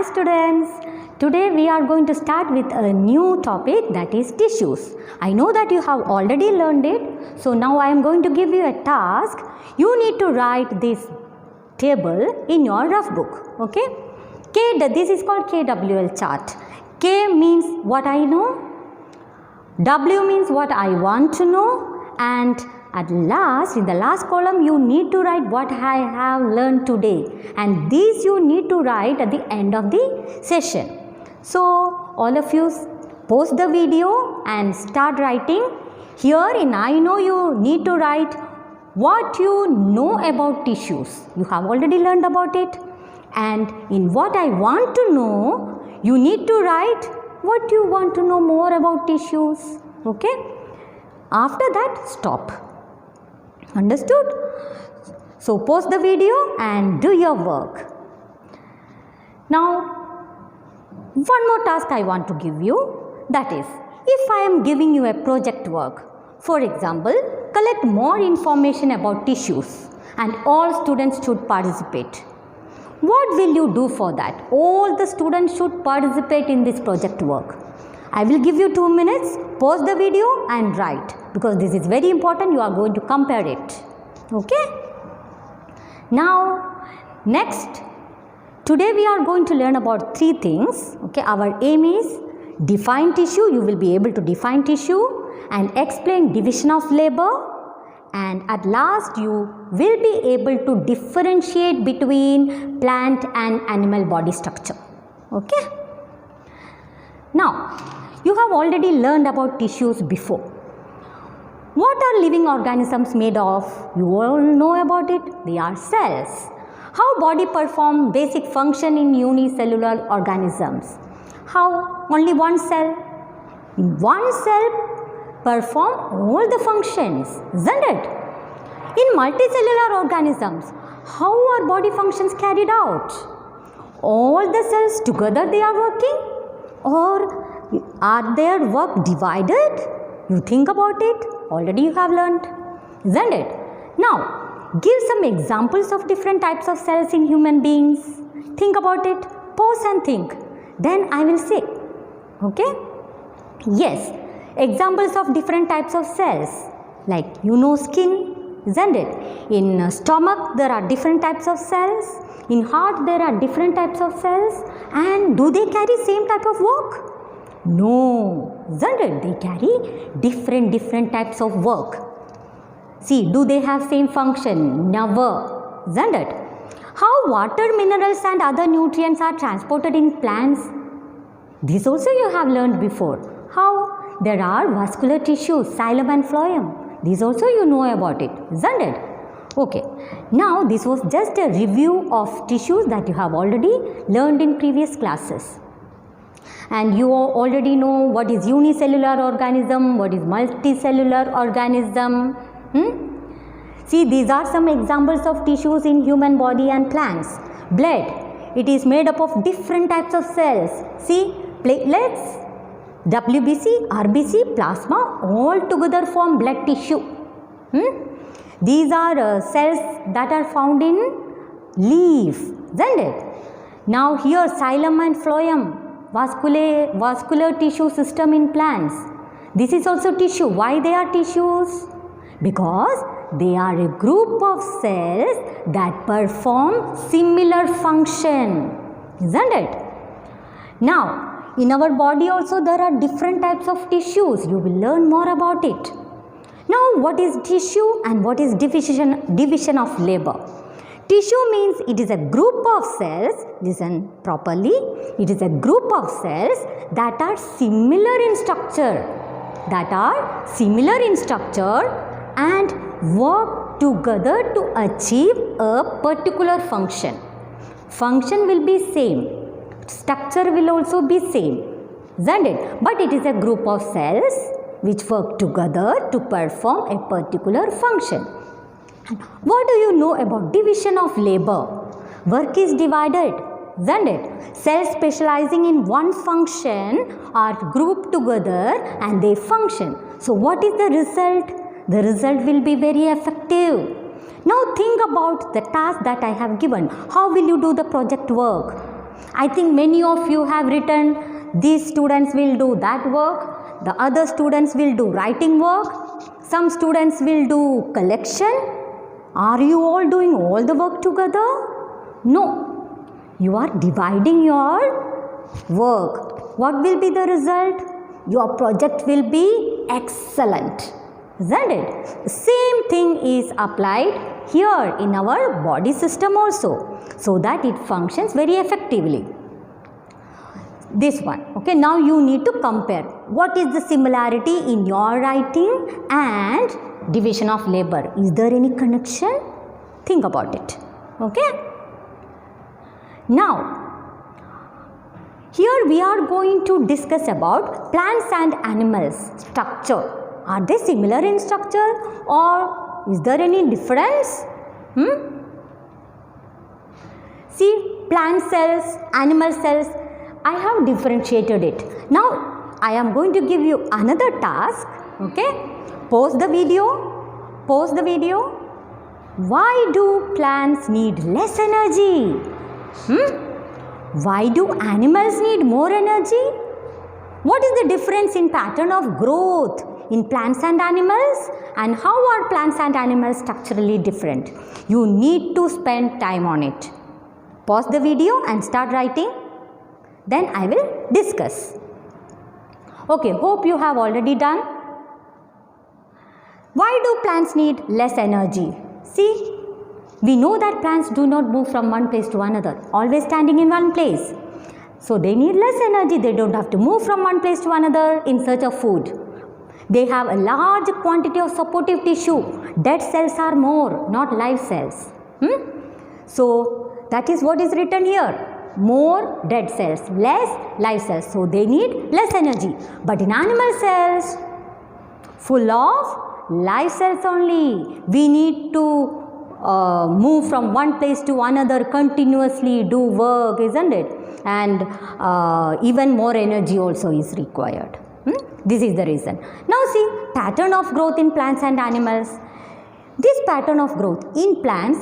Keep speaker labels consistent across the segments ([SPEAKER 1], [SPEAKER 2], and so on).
[SPEAKER 1] students. Today we are going to start with a new topic, that is tissues. I know that you have already learned it. So now I am going to give you a task. You need to write this table in your rough book. Okay. This is called KWL chart. K means what I know. W means what I want to know. And at last, in the last column, you need to write what I have learned today. And these you need to write at the end of the session. So, all of you pause the video and start writing. Here in I know you need to write what you know about tissues. You have already learned about it. And in what I want to know, you need to write what you want to know more about tissues. Okay? After that, stop. Understood? So, pause the video and do your work. Now, one more task I want to give you, that is, if I am giving you a project work, for example, collect more information about tissues and all students should participate. What will you do for that? All the students should participate in this project work. I will give you 2 minutes, pause the video and write, because this is very important. You are going to compare it. Okay? Now, next, today we are going to learn about 3 things. Okay? Our aim is define tissue. You will be able to define tissue and explain division of labor. And at last, you will be able to differentiate between plant and animal body structure. Okay? Now, you have already learned about tissues before. What are living organisms made of? You all know about it. They are cells. How body perform basic function in unicellular organisms? How? Only one cell. In one cell perform all the functions, isn't it? In multicellular organisms, how are body functions carried out? All the cells together they are working, or are their work divided? You think about it. Already you have learned, isn't it? Now, give some examples of different types of cells in human beings. Think about it. Pause and think. Then I will say. Okay? Yes. Examples of different types of cells. Like skin, isn't it? In stomach there are different types of cells. In heart there are different types of cells. And do they carry same type of work? No, isn't it? They carry different types of work. See, do they have same function? Never, isn't it? How water, minerals and other nutrients are transported in plants? This also you have learned before. How? There are vascular tissues, xylem and phloem. These also you know about it, isn't it? Okay. Now, this was just a review of tissues that you have already learned in previous classes. And you already know what is unicellular organism, what is multicellular organism. See, these are some examples of tissues in human body and plants. Blood, it is made up of different types of cells. See, platelets, WBC, RBC, plasma, all together form blood tissue. These are cells that are found in leaf, isn't it? Now here xylem and phloem, vascular tissue system in plants. This is also tissue. Why they are tissues? Because they are a group of cells that perform similar function, isn't it? Now, in our body also there are different types of tissues. You will learn more about it. Now, what is tissue and what is division of labor? Tissue means it is a group of cells, listen properly, it is a group of cells that are similar in structure, and work together to achieve a particular function. Function will be same, structure will also be same, isn't it? But it is a group of cells which work together to perform a particular function. What do you know about division of labor? Work is divided, isn't it? Cells specializing in one function are grouped together and they function. So what is the result? The result will be very effective. Now think about the task that I have given. How will you do the project work? I think many of you have written, these students will do that work, the other students will do writing work, some students will do collection. Are you all doing all the work together? No. You are dividing your work. What will be the result? Your project will be excellent, isn't it? Same thing is applied here in our body system also, so that it functions very effectively. This one, okay, now you need to compare what is the similarity in your writing and division of labor. Is there any connection? Think about it, okay. Now here we are going to discuss about plants and animals structure. Are they similar in structure or is there any difference? See, plant cells, animal cells, I have differentiated it. Now I am going to give you another task, okay. Pause the video. Pause the video. Why do plants need less energy? Why do animals need more energy? What is the difference in pattern of growth in plants and animals, and how are plants and animals structurally different? You need to spend time on it. Pause the video and start writing. Then I will discuss. Okay, hope you have already done. Why do plants need less energy? See, we know that plants do not move from one place to another, always standing in one place. So they need less energy. They don't have to move from one place to another in search of food. They have a large quantity of supportive tissue. Dead cells are more, not live cells. So that is what is written here. More dead cells, less live cells. So they need less energy. But in animal cells, full of live cells only. We need to move from one place to another, continuously do work, isn't it? And even more energy also is required. This is the reason. Now see, pattern of growth in plants and animals. This pattern of growth in plants,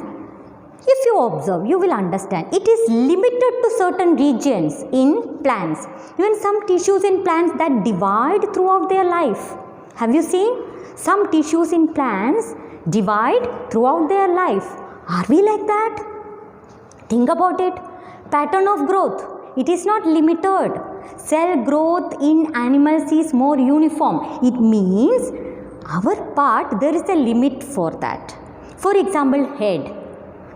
[SPEAKER 1] if you observe, you will understand. It is limited to certain regions in plants. Even some tissues in plants that divide throughout their life. Have you seen? Some tissues in plants divide throughout their life. Are we like that? Think about it. Pattern of growth. It is not limited. Cell growth in animals is more uniform. It means our part, there is a limit for that. For example, head.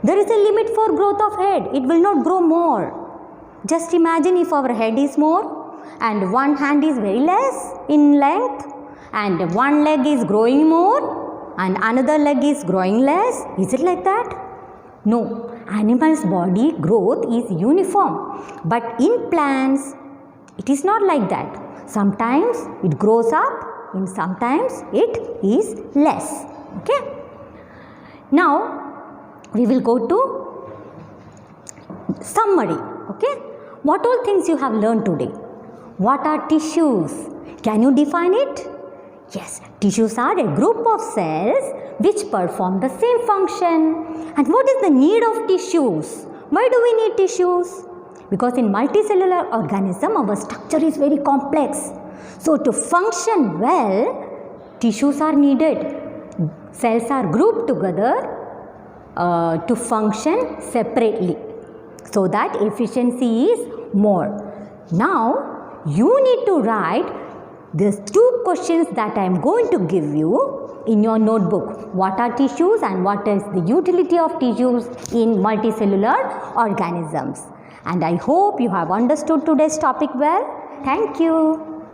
[SPEAKER 1] There is a limit for growth of head. It will not grow more. Just imagine if our head is more and one hand is very less in length and one leg is growing more and another leg is growing less. Is it like that? No. Animal's body growth is uniform. But in plants, it is not like that. Sometimes it grows up and sometimes it is less. Okay. Now, we will go to summary. Okay. What all things you have learned today? What are tissues? Can you define it? Yes, tissues are a group of cells which perform the same function. And what is the need of tissues? Why do we need tissues? Because in multicellular organism, our structure is very complex. So to function well, tissues are needed. Cells are grouped together to function separately, so that efficiency is more. Now, you need to write these two questions that I am going to give you in your notebook. What are tissues and what is the utility of tissues in multicellular organisms? And I hope you have understood today's topic well. Thank you.